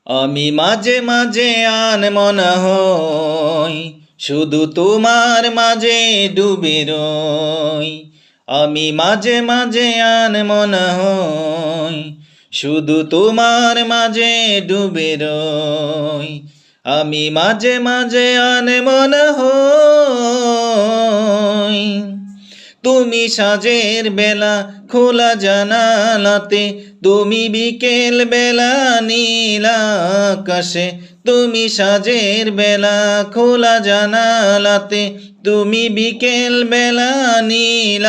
আমি মাঝে মাঝে আনমনা হই, শুধু তোমার মাঝে ডুবে রই। আমি মাঝে মাঝে আনমনা হই, শুধু তোমার মাঝে ডুবে রই। আমি মাঝে মাঝে আনমনা হই। তুমি সাজের বেলা খোলা জানালাতে, তুমি বিকেল বেলা নীল আকাশে। তুমি সাজের বেলা খোলা জানালাতে, তুমি বিকেল বেলা নীল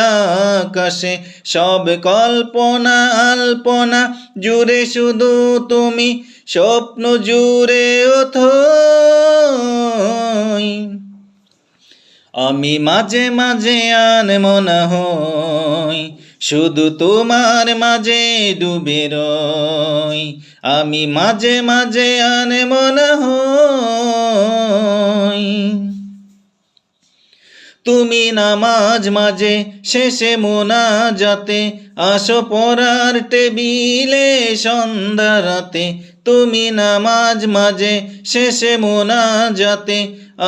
আকাশে। সব কল্পনা আলপনা জুড়ে শুধু তুমি, স্বপ্ন জুড়ে অথই। আমি মাঝে মাঝে আনমনা হই, শুধু তোমার মাঝে ডুবে রই। আমি মাঝে মাঝে আনমনা হই। তুমি নামাজ মাঝে শেষে মোনাজাতে, আসো পড়ার টেবিলে সন্ধ্যা রাতে। তুমি নামাজ মাঝে শেষে মোনাজাতে,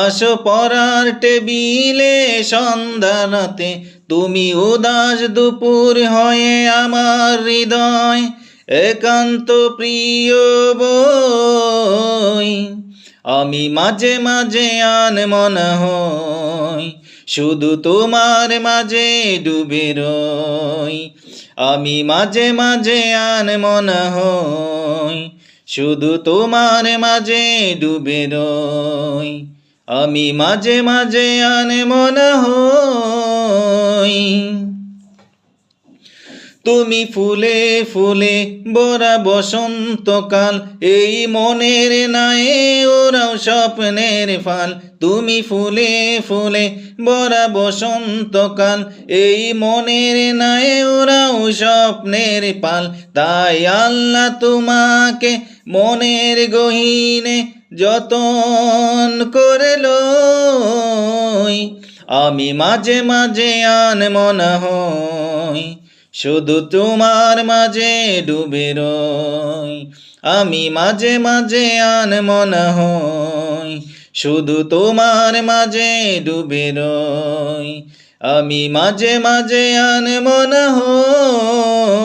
আসো পড়ার টেবিলে সন্ধ্যা রাতে। তুমি উদাস দুপুর হয়ে আমার হৃদয় একান্ত প্রিয় বই। আমি মাঝে মাঝে আনমনা হই, শুধু তোমার মাঝে ডুবে রই। আমি মাঝে মাঝে আনমনা হই, শুধু তোমার মাঝে ডুবে রই। আমি মাঝে মাঝে আনমনা হই। তুমি ফুলে ফুলে ভরা বসন্তকাল, এই মনের নায়ে ওরাও স্বপ্নের ফাল। তুমি ফুলে ফুলে ভরা বসন্তকাল, এই মনের নায়ে ওরাও স্বপ্নের পাল। তাই আল্লাহ তোমাকে মনের গহীনে যতন করে লই। আমি মাঝে মাঝে আনমনা হই, শুধু তোমার মাঝে ডুবে রই। আমি মাঝে মাঝে আনমনা হই, শুধু তোমার মাঝে ডুবে রই। আমি মাঝে মাঝে আনমনা হই।